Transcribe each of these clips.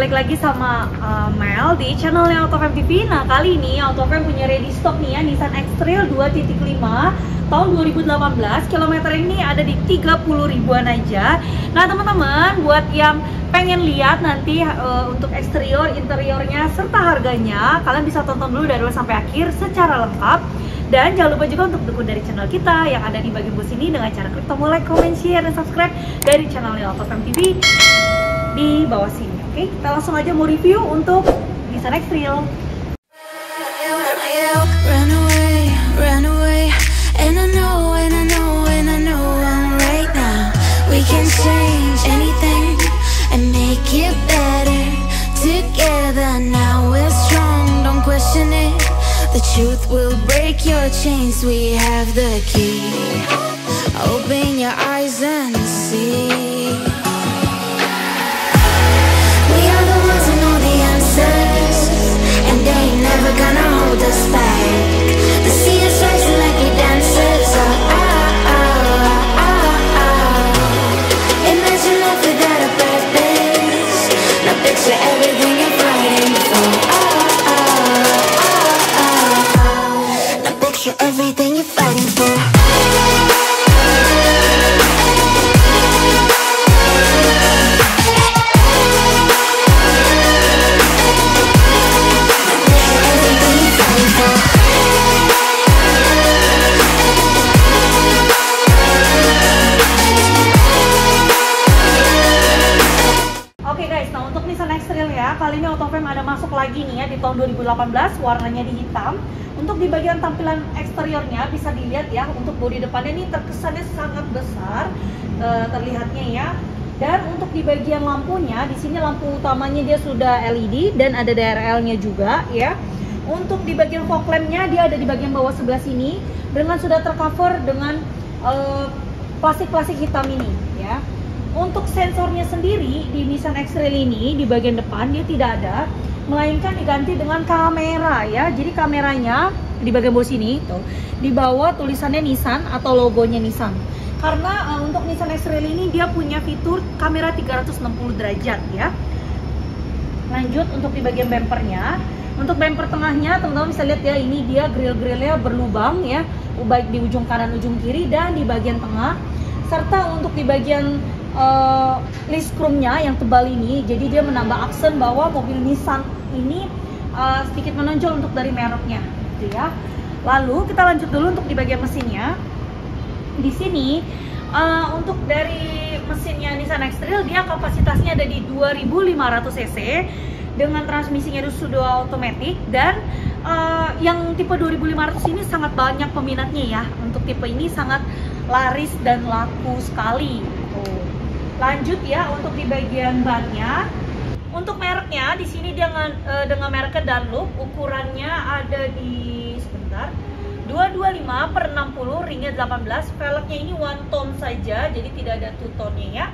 balik lagi sama Mel di channelnya AutoFam TV. Nah, kali ini AutoFam punya ready stock nih ya, Nissan X-Trail 2.5 tahun 2018. Kilometer ini ada di 30 ribuan aja. Nah, teman-teman, buat yang pengen lihat nanti untuk eksterior, interiornya, serta harganya, kalian bisa tonton dulu dari awal sampai akhir secara lengkap. Dan jangan lupa juga untuk dukung dari channel kita yang ada di bagian bawah sini dengan cara klik tombol like, comment, share, dan subscribe dari channelnya AutoFam TV di bawah sini. Oke, kita langsung aja mau review untuk Nissan X-Trail. Run away, and I know I'm right now. We can change anything and make it better together. Now we're strong, don't question it. The truth will break your chains. We have the key. Open your eyes and see. We are the ones who know the answers, and they ain't never gonna hold us back. The sea is rising like we dancers. Imagine life without a purpose. Now picture everything you're fighting for. Now picture everything you're fighting for. Kali ini AutoFam ada masuk lagi nih ya di tahun 2018, warnanya di hitam. Untuk di bagian tampilan eksteriornya bisa dilihat ya, untuk bodi depannya ini terkesannya sangat besar terlihatnya ya. Dan untuk di bagian lampunya, di sini lampu utamanya dia sudah LED dan ada DRL-nya juga ya. Untuk di bagian fog lamp-nya dia ada di bagian bawah sebelah sini dengan sudah tercover dengan plastik-plastik hitam ini ya. Untuk sensornya sendiri di Nissan X-Trail ini di bagian depan dia tidak ada, melainkan diganti dengan kamera ya. Jadi kameranya di bagian bawah sini tuh, di bawah tulisannya Nissan atau logonya Nissan. Karena untuk Nissan X-Trail ini dia punya fitur kamera 360 derajat ya. Lanjut untuk di bagian bempernya. Untuk bemper tengahnya teman-teman bisa lihat ya, ini dia grill-grillnya berlubang ya, baik di ujung kanan ujung kiri dan di bagian tengah. Serta untuk di bagian list chrome-nya yang tebal ini, jadi dia menambah aksen bahwa mobil Nissan ini sedikit menonjol untuk dari mereknya gitu ya. Lalu kita lanjut dulu untuk di bagian mesinnya. Di sini untuk dari mesinnya Nissan X-Trail dia kapasitasnya ada di 2500 cc dengan transmisinya sudah otomatis. Dan yang tipe 2500 ini sangat banyak peminatnya ya. Untuk tipe ini sangat laris dan laku sekali. Lanjut ya untuk di bagian bannya. Untuk mereknya di sini dengan mereknya Dunlop, ukurannya ada di 225/60 ringnya 18. Velgnya ini one tone saja, jadi tidak ada two tone-nya ya.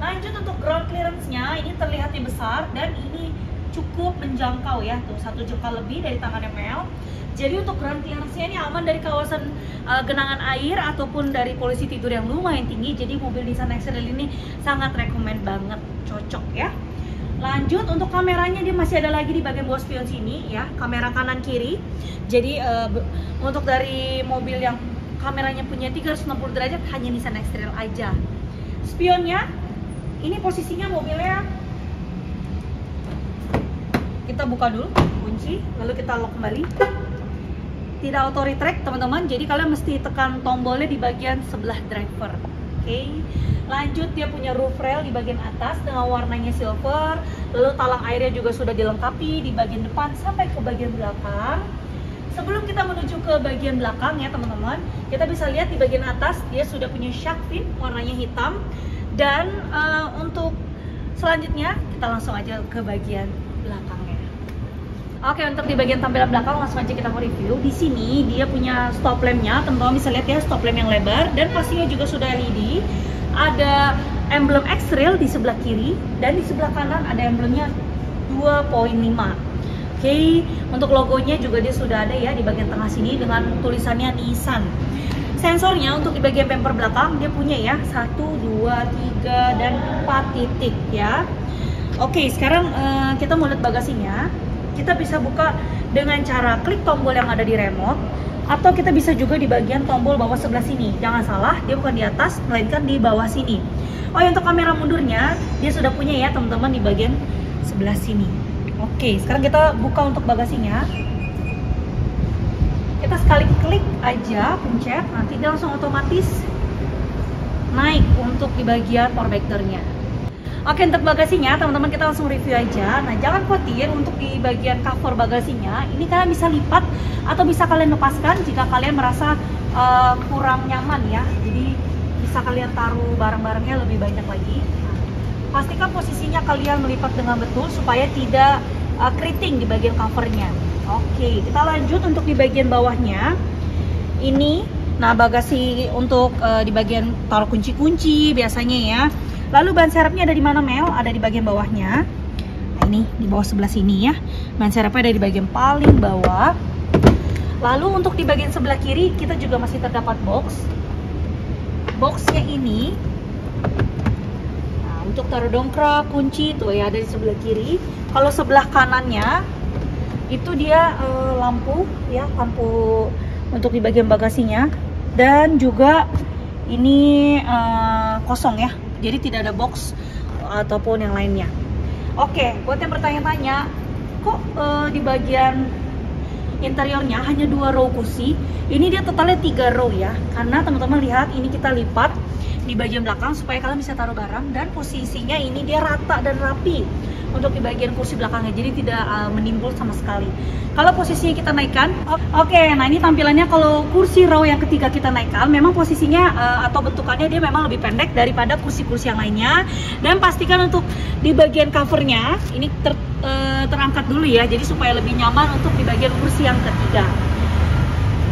Lanjut untuk ground clearance-nya, ini terlihatnya besar dan ini cukup menjangkau ya, tuh 1 jengkal lebih dari tangannya Mel. Jadi untuk ground clearance-nya ini aman dari kawasan genangan air ataupun dari polusi tidur yang lumayan tinggi. Jadi mobil Nissan X-Trail ini sangat rekomend banget, cocok ya. Lanjut untuk kameranya dia masih ada lagi di bagian bawah spion sini ya, kamera kanan kiri. Jadi untuk dari mobil yang kameranya punya 360 derajat hanya Nissan X-Trail aja. Spionnya ini posisinya mobilnya kita buka dulu kunci, lalu kita lock kembali. Tidak auto retract teman-teman, jadi kalian mesti tekan tombolnya di bagian sebelah driver. Oke. Lanjut dia punya roof rail di bagian atas dengan warnanya silver. Lalu talang airnya juga sudah dilengkapi di bagian depan sampai ke bagian belakang. Sebelum kita menuju ke bagian belakang ya teman-teman, kita bisa lihat di bagian atas dia sudah punya shark fin warnanya hitam. Dan untuk selanjutnya kita langsung aja ke bagian belakangnya. Oke, untuk di bagian tampilan belakang langsung aja kita mau review. Di sini dia punya stop lamp-nya, teman-teman bisa lihat ya, stop lamp yang lebar dan pastinya juga sudah LED. Ada emblem X-Trail di sebelah kiri dan di sebelah kanan ada emblemnya 2.5. Oke, untuk logonya juga dia sudah ada ya di bagian tengah sini dengan tulisannya Nissan. Sensornya untuk di bagian bumper belakang dia punya ya 1, 2, 3 dan 4 titik ya. Oke, sekarang kita mau lihat bagasinya. Kita bisa buka dengan cara klik tombol yang ada di remote, atau kita bisa juga di bagian tombol bawah sebelah sini. Jangan salah, dia bukan di atas, melainkan di bawah sini. Oh ya, untuk kamera mundurnya dia sudah punya ya teman-teman di bagian sebelah sini. Oke, sekarang kita buka untuk bagasinya. Kita sekali klik aja, pencet, nanti dia langsung otomatis naik untuk di bagian power vectornya. Oke, untuk bagasinya teman-teman kita langsung review aja. Nah, jangan khawatir untuk di bagian cover bagasinya, ini kalian bisa lipat atau bisa kalian lepaskan jika kalian merasa kurang nyaman ya. Jadi bisa kalian taruh barang-barangnya lebih banyak lagi. Nah, pastikan posisinya kalian melipat dengan betul supaya tidak keriting di bagian covernya. Oke, kita lanjut untuk di bagian bawahnya. Ini, nah bagasi untuk di bagian taruh kunci-kunci biasanya ya. Lalu ban serepnya ada di mana, Mel? Ada di bagian bawahnya. Nah, ini di bawah sebelah sini ya. Ban serepnya ada di bagian paling bawah. Lalu untuk di bagian sebelah kiri kita juga masih terdapat box. Boxnya ini, nah, untuk taruh dongkrak, kunci tuh ya ada di sebelah kiri. Kalau sebelah kanannya itu dia lampu ya, lampu untuk di bagian bagasinya. Dan juga ini kosong ya. Jadi tidak ada box ataupun yang lainnya. Oke, buat yang bertanya-tanya, kok di bagian interiornya hanya 2 row kursi? Ini dia totalnya 3 row ya. Karena teman-teman lihat, ini kita lipat di bagian belakang supaya kalian bisa taruh barang, dan posisinya ini dia rata dan rapi untuk di bagian kursi belakangnya, jadi tidak menimbul sama sekali. Kalau posisinya kita naikkan, oke, nah ini tampilannya kalau kursi row yang ketiga kita naikkan, memang posisinya atau bentukannya dia memang lebih pendek daripada kursi-kursi yang lainnya. Dan pastikan untuk di bagian covernya ini terangkat dulu ya, jadi supaya lebih nyaman untuk di bagian kursi yang ketiga.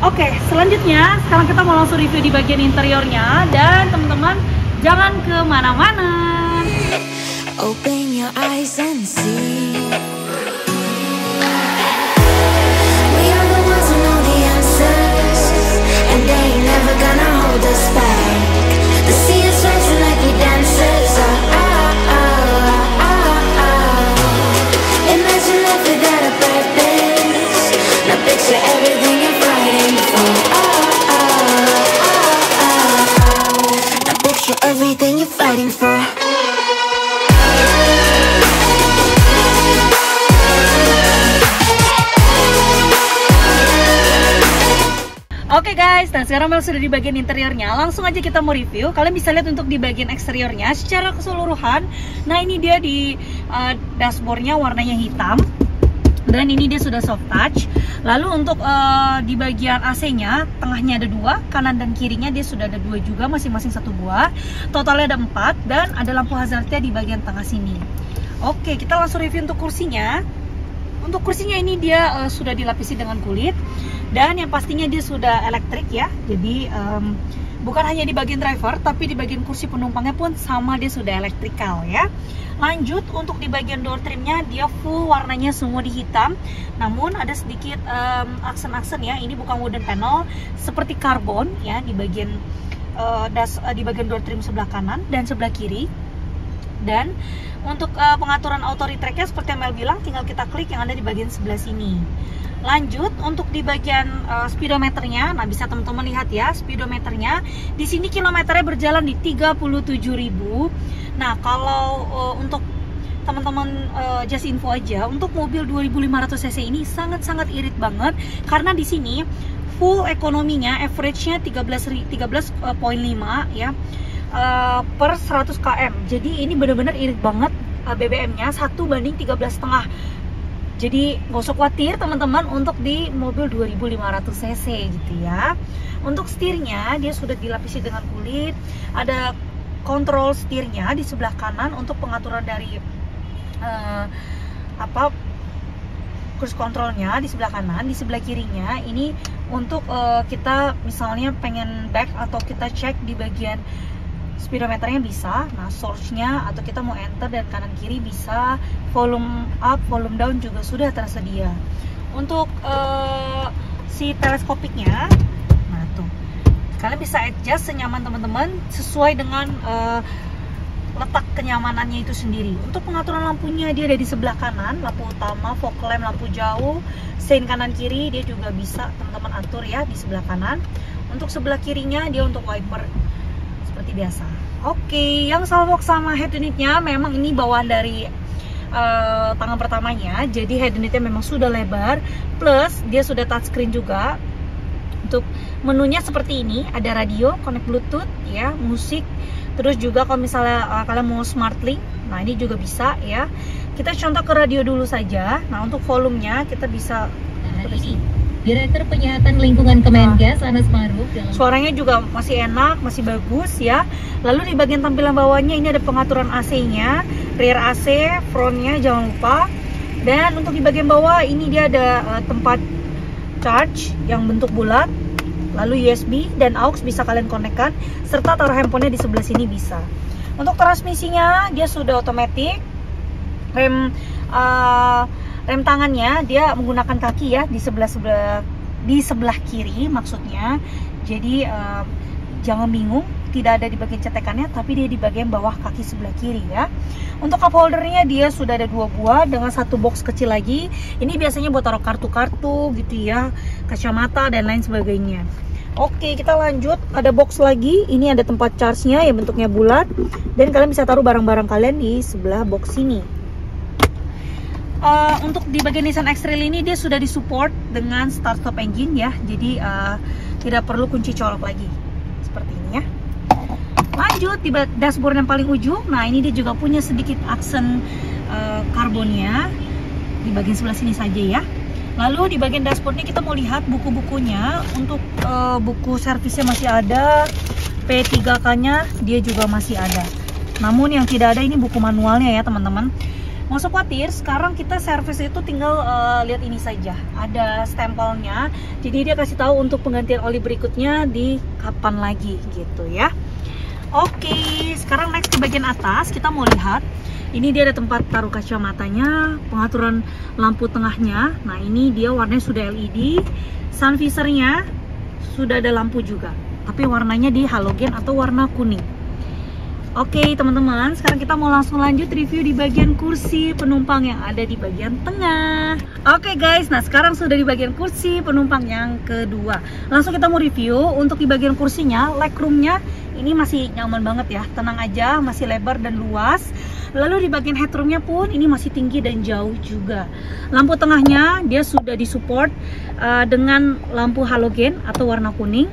Oke, selanjutnya sekarang kita mau langsung review di bagian interiornya, dan teman-teman jangan kemana-mana. Open your eyes and see. We are the ones who know the answers, and they ain't never gonna hold us back. The sea is rising like we dancers. Imagine life without a purpose. Now picture everything you're fighting for. Now picture everything you're fighting for. Oke guys, nah sekarang Mel sudah di bagian interiornya. Langsung aja kita mau review. Kalian bisa lihat untuk di bagian eksteriornya secara keseluruhan. Nah ini dia di dashboardnya warnanya hitam, dan ini dia sudah soft touch. Lalu untuk di bagian AC-nya, tengahnya ada 2, kanan dan kirinya dia sudah ada 2 juga, masing-masing 1 buah. Totalnya ada 4, dan ada lampu hazardnya di bagian tengah sini. Oke, kita langsung review untuk kursinya. Untuk kursinya ini dia sudah dilapisi dengan kulit, dan yang pastinya dia sudah elektrik ya. Jadi bukan hanya di bagian driver, tapi di bagian kursi penumpangnya pun sama, dia sudah elektrikal ya. Lanjut untuk di bagian door trimnya, dia full warnanya semua di hitam, namun ada sedikit aksen-aksen ya. Ini bukan wooden panel, seperti karbon ya di bagian di bagian door trim sebelah kanan dan sebelah kiri. Dan untuk pengaturan auto retract-nya seperti yang Mel bilang, tinggal kita klik yang ada di bagian sebelah sini. Lanjut untuk di bagian speedometernya, nah bisa teman-teman lihat ya speedometernya. Di sini kilometernya berjalan di 37.000. Nah kalau untuk teman-teman just info aja, untuk mobil 2500 cc ini sangat-sangat irit banget, karena di sini full ekonominya average-nya 13,5 ya. Per 100 km. Jadi ini benar-benar irit banget BBM-nya, 1:13,5. Jadi nggak usah khawatir teman-teman untuk di mobil 2500 cc gitu ya. Untuk setirnya dia sudah dilapisi dengan kulit. Ada kontrol setirnya di sebelah kanan untuk pengaturan dari cruise controlnya di sebelah kanan. Di sebelah kirinya ini untuk kita misalnya pengen back atau kita cek di bagian speedometernya bisa, nah source-nya atau kita mau enter, dan kanan kiri bisa, volume up, volume down juga sudah tersedia. Untuk si teleskopiknya, nah tuh kalian bisa adjust senyaman teman-teman sesuai dengan letak kenyamanannya itu sendiri. Untuk pengaturan lampunya dia ada di sebelah kanan, lampu utama, fog lamp, lampu jauh, sein kanan kiri dia juga bisa teman-teman atur ya di sebelah kanan. Untuk sebelah kirinya dia untuk wiper seperti biasa. Oke, yang salvox sama head unitnya memang ini bawaan dari tangan pertamanya, jadi head unitnya memang sudah lebar, plus dia sudah touchscreen juga. Untuk menunya seperti ini, ada radio, connect bluetooth ya, musik, terus juga kalau misalnya kalian mau smart link, nah ini juga bisa ya. Kita contoh ke radio dulu saja. Nah untuk volumenya kita bisa ini Direktur Penyihatan Lingkungan Kemenkes Anas Maruf. Suaranya juga masih enak, masih bagus ya. Lalu di bagian tampilan bawahnya ini ada pengaturan AC-nya, rear AC, frontnya jangan lupa. Dan untuk di bagian bawah ini dia ada tempat charge yang bentuk bulat, lalu USB dan aux bisa kalian konekkan, serta taruh handphonenya di sebelah sini bisa. Untuk transmisinya dia sudah otomatis. Rem tangannya dia menggunakan kaki ya di sebelah kiri maksudnya. Jadi jangan bingung, tidak ada di bagian cetekannya, tapi dia di bagian bawah kaki sebelah kiri ya. Untuk cup holdernya dia sudah ada 2 buah dengan 1 box kecil lagi. Ini biasanya buat taruh kartu-kartu gitu ya, kacamata dan lain sebagainya. Oke, kita lanjut. Ada box lagi. Ini ada tempat charge-nya yang bentuknya bulat, dan kalian bisa taruh barang-barang kalian di sebelah box ini. Untuk di bagian Nissan X-Trail ini dia sudah disupport dengan start stop engine ya, jadi tidak perlu kunci colok lagi seperti ini ya. Lanjut di dashboard yang paling ujung. Nah ini dia juga punya sedikit aksen karbonnya di bagian sebelah sini saja ya. Lalu di bagian dashboardnya kita mau lihat buku-bukunya. Untuk buku servisnya masih ada, P3K nya dia juga masih ada. Namun yang tidak ada ini buku manualnya ya teman-teman. Nggak usah khawatir, sekarang kita servis itu tinggal lihat ini saja, ada stempelnya. Jadi dia kasih tahu untuk penggantian oli berikutnya di kapan lagi gitu ya. Oke, sekarang next ke bagian atas kita mau lihat. Ini dia ada tempat taruh kacamatanya, pengaturan lampu tengahnya. Nah ini dia warnanya sudah LED, sun visornya sudah ada lampu juga, tapi warnanya di halogen atau warna kuning. Oke teman-teman, sekarang kita mau langsung lanjut review di bagian kursi penumpang yang ada di bagian tengah. Oke guys, nah sekarang sudah di bagian kursi penumpang yang kedua. Langsung kita mau review. Untuk di bagian kursinya, legroomnya ini masih nyaman banget ya, tenang aja, masih lebar dan luas. Lalu di bagian headroomnya pun ini masih tinggi dan jauh juga. Lampu tengahnya dia sudah disupport dengan lampu halogen atau warna kuning.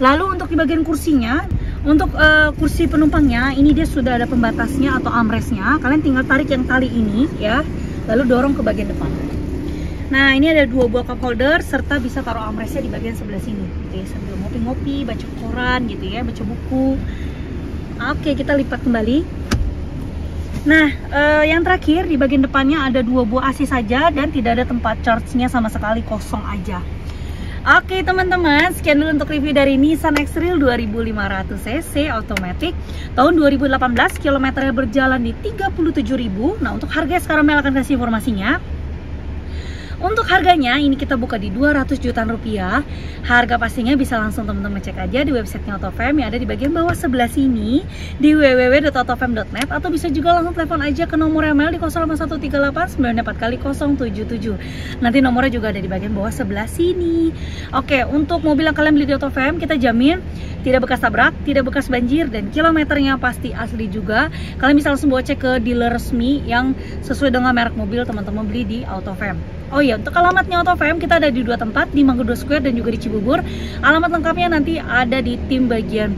Lalu untuk di bagian kursinya, untuk kursi penumpangnya ini dia sudah ada pembatasnya atau armrestnya. Kalian tinggal tarik yang tali ini ya, lalu dorong ke bagian depan. Nah ini ada 2 buah cup holder serta bisa taruh armrestnya di bagian sebelah sini gitu ya, sambil ngopi-ngopi, baca koran gitu ya, baca buku. Oke, kita lipat kembali. Nah yang terakhir di bagian depannya ada 2 buah AC saja dan tidak ada tempat charge-nya sama sekali, kosong aja. Oke teman-teman, sekian dulu untuk review dari Nissan X-Trail 2500cc automatic tahun 2018, kilometernya berjalan di 37.000. Nah untuk harga sekarang Mel akan kasih informasinya. Untuk harganya ini kita buka di 200 jutaan rupiah. Harga pastinya bisa langsung teman-teman cek aja di websitenya Autofam yang ada di bagian bawah sebelah sini di www.autofam.net, atau bisa juga langsung telepon aja ke nomor email di 08138 984 Nanti nomornya juga ada di bagian bawah sebelah sini. Oke, untuk mobil yang kalian beli di Autofam kita jamin tidak bekas tabrak, tidak bekas banjir, dan kilometernya pasti asli juga. Kalian bisa langsung bawa cek ke dealer resmi yang sesuai dengan merek mobil teman-teman beli di Autofam. Oh iya, untuk alamatnya Autofam kita ada di 2 tempat, di Mangga Square dan juga di Cibubur. Alamat lengkapnya nanti ada di tim bagian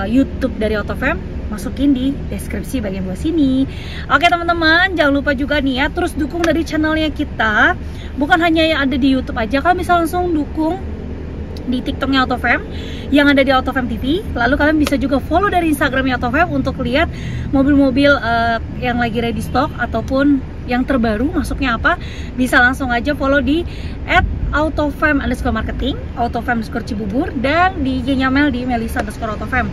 YouTube dari Autofam, masukin di deskripsi bagian bawah sini. Oke teman-teman, jangan lupa juga nih ya, terus dukung dari channelnya kita. Bukan hanya yang ada di YouTube aja, kalian bisa langsung dukung di TikToknya Autofam yang ada di Autofam TV. Lalu kalian bisa juga follow dari Instagramnya Autofam untuk lihat mobil-mobil yang lagi ready stock ataupun yang terbaru masuknya apa. Bisa langsung aja follow di @autofam_marketing, autofam_cibubur, dan di IG-nya Mel di melisa_autofam.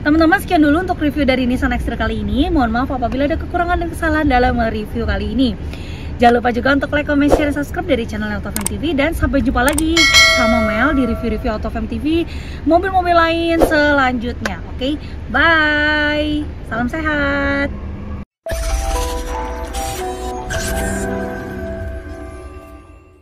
Teman-teman, sekian dulu untuk review dari Nissan X-Trail kali ini. Mohon maaf apabila ada kekurangan dan kesalahan dalam review kali ini. Jangan lupa juga untuk like, comment, share, dan subscribe dari channel AutoFM TV. Dan sampai jumpa lagi sama Mel di review-review AutoFM TV mobil-mobil lain selanjutnya. Oke, bye. Salam sehat.